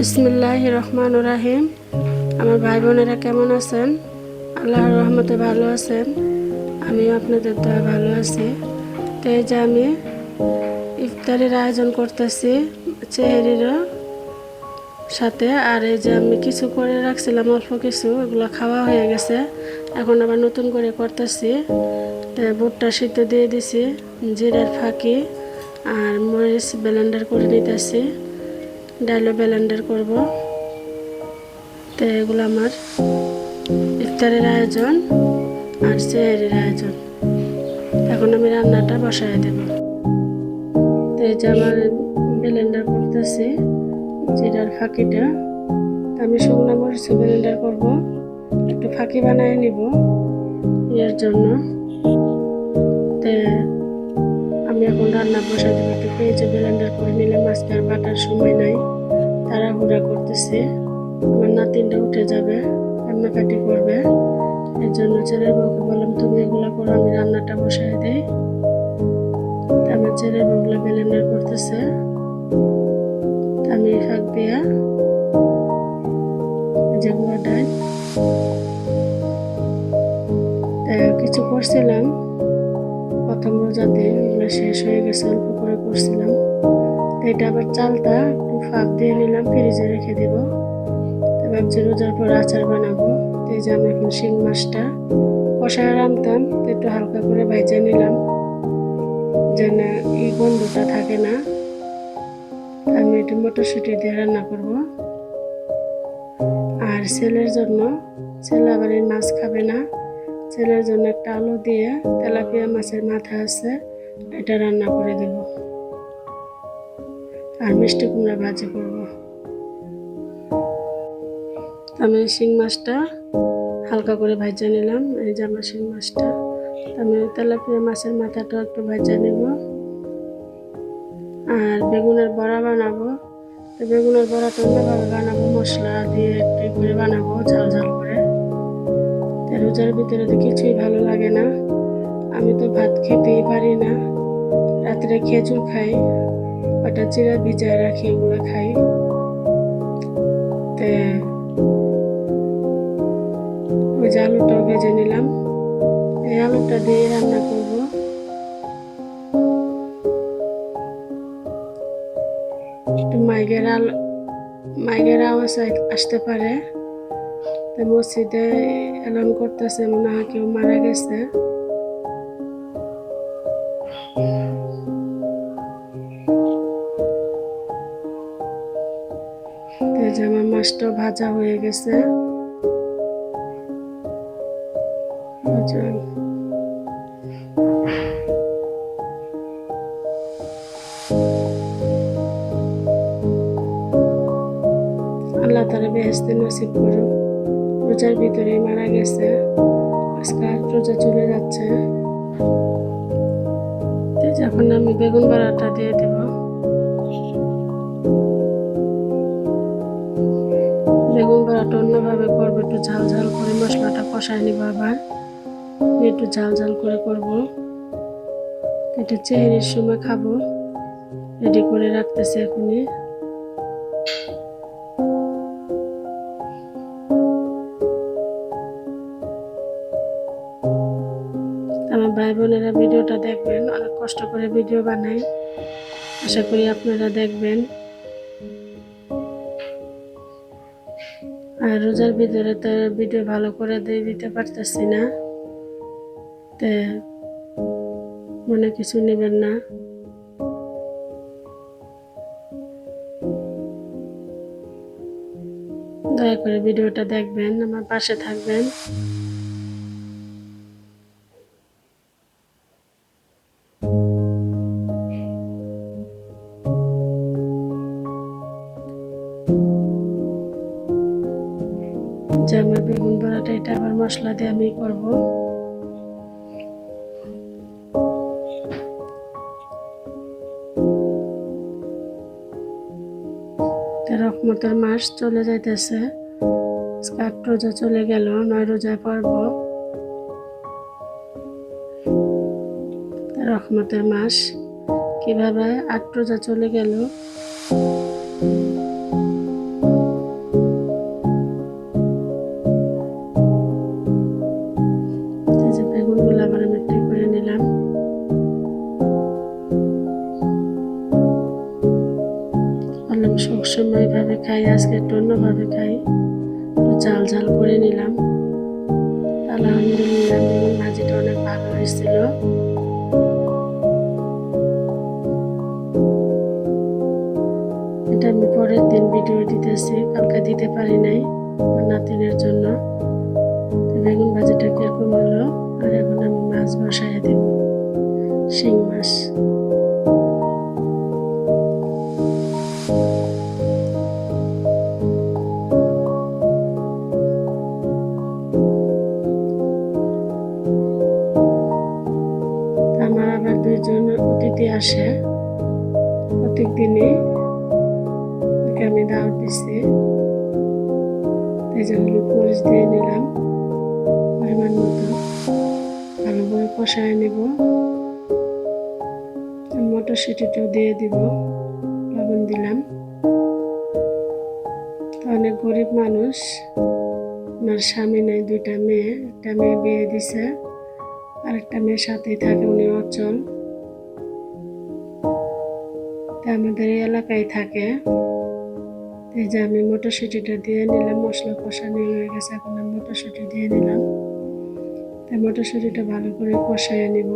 বিসমিল্লাহির রহমানির রহিম। আমার ভাই বোনেরা কেমন আছেন? আল্লাহর রহমতে ভালো আছেন। আমিও আপনাদের দয়া ভালো আছি। তো এই যে আমি ইফতারের আয়োজন করতেছি সেহরির সাথে। আর এই যে আমি কিছু করে রাখছিলাম, অল্প কিছু, এগুলো খাওয়া হয়ে গেছে। এখন আবার নতুন করে করতেছি। তো বুটটা সিদ্ধ দিয়ে দিছি, জিরার ফাঁকি আর মরিচ ব্লেন্ডার করে নিতেছি, ডালও ব্লেন্ডার করব। তো এগুলো আমার ইফতারের আয়োজন আর সেহরির আয়োজন। এখন আমি রান্নাটা বসায় দেব। তো এই যে আমার ব্লেন্ডার করতেছি জিরার ফাঁকিটা। আমি শুকনো মরিচ ব্লেন্ডার করব, একটু ফাঁকি বানিয়ে নিব এর জন্য। তো আমি এখন রান্না বসায় দেবো। একটু পেঁয়াজ ব্লেন্ডার করে নিলাম, আজকে আর বাটার সময় নাই, তাড়াহুড়া করতেছি। আমার নাতিনটা উঠে যাবে, কান্নাকাটি করবে, এর জন্য ছেলের বউকে বললাম তুমি এগুলো করো, আমি রান্নাটা বসায় দিই। আমার ছেলের বউগুলো ব্লেন্ডার করতেছে, আমি ফাঁক দিয়া যেগুলো ডাল কিছু করছিলাম প্রথম রোজাতে, এগুলো শেষ হয়ে গেছে, অল্প করে করছিলাম। এটা আবার চালটা একটু ফাঁক দিয়ে নিলাম, ফ্রিজে রেখে দেব। ভাবছি রোজার পর আচার বানাবো। এই যে আমি এখন শিং মাছটা কষায় রাখতাম, একটু হালকা করে ভাজা নিলাম যেন এই গন্ধটা থাকে না। আমি একটু মটরশুঁটি দিয়ে রান্না করব। আর ছেলের জন্য, ছেলে আবার এই মাছ খাবে না, ছেলের জন্য একটা আলু দিয়ে তেলাপিয়া মাছের মাথা আছে, এটা রান্না করে দেব। আর মিষ্টি কুমড়া ভাজি করব। আমি শিং মাছটা হালকা করে ভাজা নিলাম। এই যে আমার শিং মাছটা, আমি তেলাপিয়া মাছের মাথাটা একটু ভাজা নেব। আর বেগুনের বড়া বানাবো। তো বেগুনের বড়াটা অন্যভাবে বানাবো, মশলা দিয়ে একটু করে বানাবো, ঝাল ঝাল করে। রোজার ভিতরে তো কিছুই ভালো লাগে না, আমি তো ভাত খেতেই পারি না। রাত্রে খেজুর খাই, ওটা চিরা ভিজায় রাখি, এগুলো খাই। তো ওই যে আলুটাও ভেজে নিলাম, এই আলুটা দিয়ে রান্না করব। একটু মাইগের আওয়াজ আসতে পারে। তো মসজিদে এলান করতেছে, মনে হয় কেউ মারা গেছে। যে আমার মাছটা ভাজা হয়ে গেছে। আল্লাহ তাআলা বেহেশতে নসিব করুক। রোজার ভিতরে মারা গেছে, আজকে রোজা চলে যাচ্ছে। যখন আমি বেগুন বড়াটা দিয়ে দেব, বেগুন বড়াটা অন্যভাবে করবো, একটু ঝাল ঝাল করে মশলাটা কষায় নিব। আবার একটু ঝাল ঝাল করে করব। এটা সেহরির সময় খাবো, রেডি করে রাখতেছি এখনই। আমার ভাই বোনেরা ভিডিওটা দেখবেন, অনেক কষ্ট করে ভিডিও বানাই, আশা করি আপনারা দেখবেন। আর রোজার ভিতরে তো ভিডিও ভালো করে দিতে পারতেছি না, তো মনে কিছু নেবেন না। দয়া করে ভিডিওটা দেখবেন, আমার পাশে থাকবেন। যে আমার বেগুন বড়াটা, এটা আবার মশলা দিয়ে আমি করব। রহমতের মাস চলে যাইতেছে, 8 রোজা চলে গেল, 9 রোজায় পড়ব। রহমতের মাস কিভাবে 8 রোজা চলে গেল। খাই, আজকে একটু অন্যভাবে খাই, একটু ঝাল ঝাল করে নিলাম। আলহামদুলিল্লাহ বেগুন ভাজিটা অনেক ভালো হয়েছিল। এটা আমি পরের দিন ভিডিও দিতেছি, কালকে দিতে পারি নাই আমার নাতিনের জন্য। বেগুন ভাজিটা কিরকম হলো, আর এখন আমি মাছ বসাই দেব, শিং মাছ। আমার আবার দুইজন অতিথি আসে প্রত্যেক দিনই, আমি দাওয়াত দিচ্ছি, এই যে হলুদ মরিচ দিয়ে নিলাম পরিমাণ মতো, ভালো করে কষায় নেব। মটরশুঁটিটাও দিয়ে দিব, লবণ দিলাম। অনেক গরিব মানুষ, ওনার স্বামী নেই, দুইটা মেয়ে, একটা মেয়ে বিয়ে দিছে, আরেকটা মেয়ের সাথেই থাকে, উনি অচল। আমাদের এই এলাকায় থাকে। এই যে আমি মটরশুঁটিটা দিয়ে নিলাম, মশলা কষানো হয়ে গেছে, এখন আমি মটরশুঁটি দিয়ে নিলাম। তাই মটরশুঁটিটা ভালো করে কষাইয়ে নিব।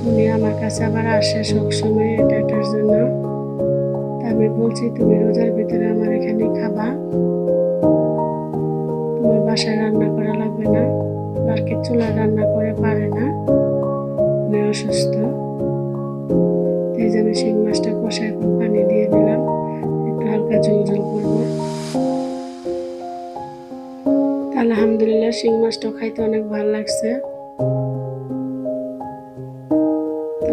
উনি আমার কাছে আবার আসে সবসময় এটার জন্য। আমি বলছি তুমি রোজার ভিতরে আমার এখানে খাবা, তোমার বাসায় রান্না করা লাগবে না। মার্কেট চুলায় রান্না করে পারে না, উনি অসুস্থ। এই যে আমি শিং মাছটা কষায় এখন পানি দিয়ে দিলাম, একটু হালকা ঝোল ঝোল করবো। আলহামদুলিল্লাহ শিং মাছটাও খাইতে অনেক ভালো লাগছে।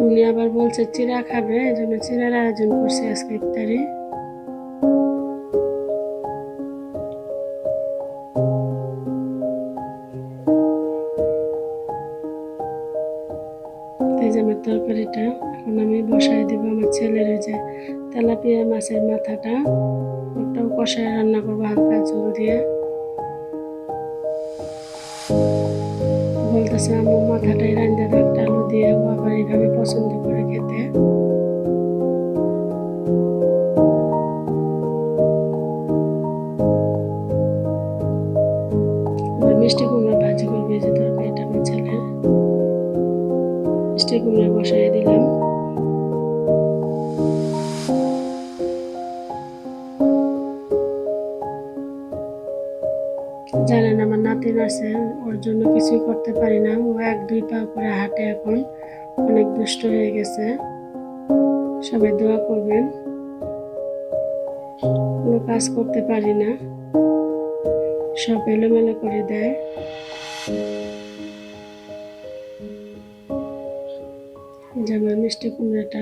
উনি আবার বলছে চিড়া খাবে, এই জন্য চিড়ার আয়োজন করছে আজকে ইফতারি। এই যে আমার তরকারিটা এখন আমি বসাই দিব আমার ছেলের, যে তেলাপিয়া মাছের মাথাটা, ওটাও কষায় রান্না করবো হালকা ঝোল দিয়ে। বলতেছে আমার মাথাটাই রান্না দাও একটা আলু দিয়ে, ও আবার এইভাবে পছন্দ করে খেতে। মিষ্টি কুমড়া ভাজি করবে, যে তরকারিটা আমার ছেলের, মিষ্টি কুমড়া বসাই দিলাম। জানেন আমার নাতিন আছে, ওর জন্য কিছুই করতে পারি না, ও এক দুই পা করে হাঁটে, এখন অনেক দুষ্ট হয়ে গেছে। সবাই দোয়া করবেন। কোনো কাজ করতে পারি না, সব এলোমেলো করে দেয়। যেমন মিষ্টি কুমড়াটা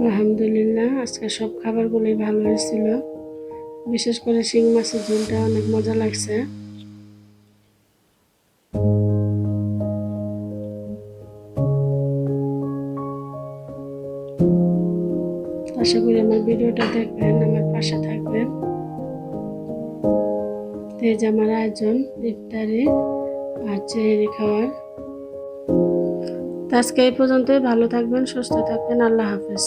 আলহামদুলিল্লাহ আজকে সব খাবারগুলোই ভালো হয়েছিল, বিশেষ করে শিং মাছের ঝোলটা অনেক মজা লাগছে। আশা করি আমার ভিডিওটা দেখবেন, আমার পাশে থাকবেন। এই যে আমার আয়োজন ইফতারি আর সেহরি খাওয়ার। আজকে এই পর্যন্তই, ভালো থাকবেন, সুস্থ থাকবেন, আল্লাহ হাফেজ।